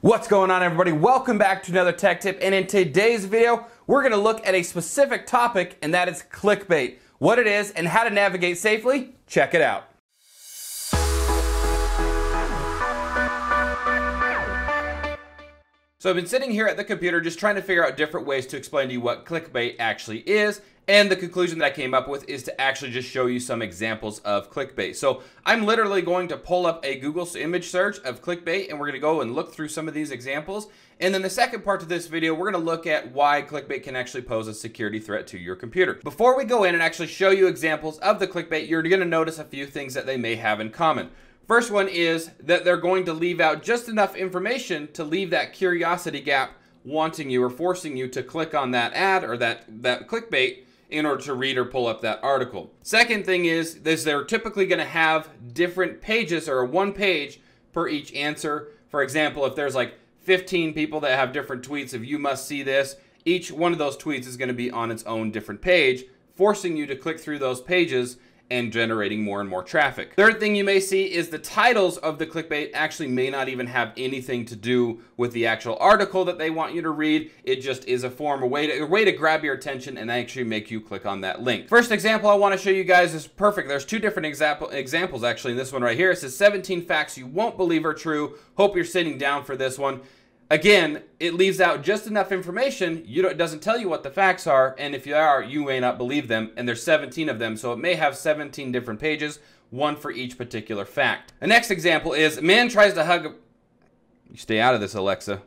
What's going on, everybody? Welcome back to another tech tip, and in today's video we're going to look at a specific topic, and that is clickbait. What it is and how to navigate safely. Check it out. So I've been sitting here at the computer just trying to figure out different ways to explain to you what clickbait actually is, and the conclusion that I came up with is to actually just show you some examples of clickbait. So I'm literally going to pull up a Google image search of clickbait, and we're going to go and look through some of these examples. And then the second part of this video, we're going to look at why clickbait can actually pose a security threat to your computer. Before we go in and actually show you examples of the clickbait, you're going to notice a few things that they may have in common. First one is that they're going to leave out just enough information to leave that curiosity gap, wanting you or forcing you to click on that ad or that clickbait in order to read or pull up that article. Second thing is they're typically going to have different pages or one page per each answer. For example, if there's like 15 people that have different tweets of "you must see this," each one of those tweets is going to be on its own different page, forcing you to click through those pages and generating more and more traffic. Third thing you may see is the titles of the clickbait actually may not even have anything to do with the actual article that they want you to read. It just is a way to grab your attention and actually make you click on that link. First example I want to show you guys is perfect. There's two different examples actually in this one right here. It says 17 facts you won't believe are true. Hope you're sitting down for this one. Again, it leaves out just enough information. It doesn't tell you what the facts are, and if you are, you may not believe them, and there's 17 of them, so it may have 17 different pages, one for each particular fact. The next example is, man tries to hug... You stay out of this, Alexa.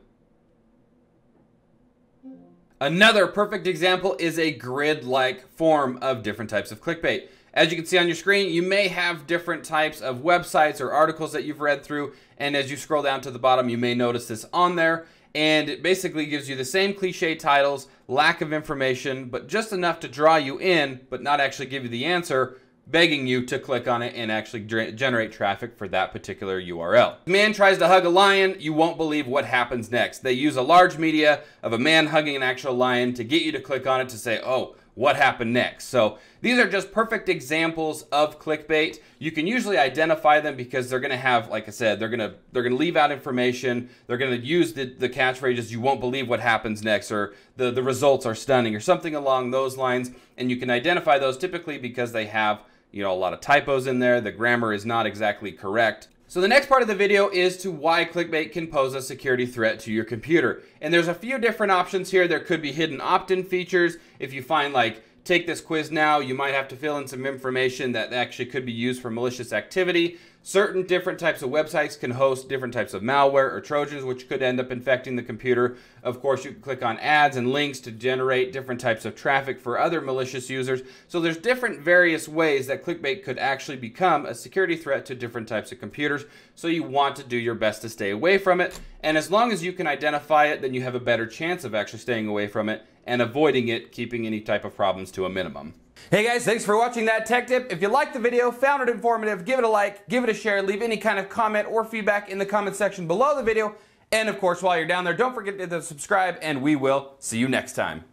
Another perfect example is a grid-like form of different types of clickbait. As you can see on your screen, you may have different types of websites or articles that you've read through, and as you scroll down to the bottom, you may notice this on there, and it basically gives you the same cliche titles, lack of information, but just enough to draw you in, but not actually give you the answer, begging you to click on it and actually generate traffic for that particular URL. Man tries to hug a lion, you won't believe what happens next. They use a large media of a man hugging an actual lion to get you to click on it to say, oh, what happened next? So these are just perfect examples of clickbait. You can usually identify them because they're going to have, like I said, they're going to leave out information. They're going to use the catchphrases, you won't believe what happens next, or the results are stunning, or something along those lines. And you can identify those typically because they have, a lot of typos in there. The grammar is not exactly correct. So the next part of the video is to why clickbait can pose a security threat to your computer. And there's a few different options here. There could be hidden opt-in features. If you find like, take this quiz now, you might have to fill in some information that actually could be used for malicious activity. Certain different types of websites can host different types of malware or trojans, which could end up infecting the computer. Of course, you can click on ads and links to generate different types of traffic for other malicious users. So there's different various ways that clickbait could actually become a security threat to different types of computers. So you want to do your best to stay away from it. And as long as you can identify it, then you have a better chance of actually staying away from it and avoiding it, keeping any type of problems to a minimum. Hey guys, thanks for watching that tech tip. If you liked the video, found it informative, give it a like, give it a share, leave any kind of comment or feedback in the comment section below the video. And of course, while you're down there, don't forget to subscribe, and we will see you next time.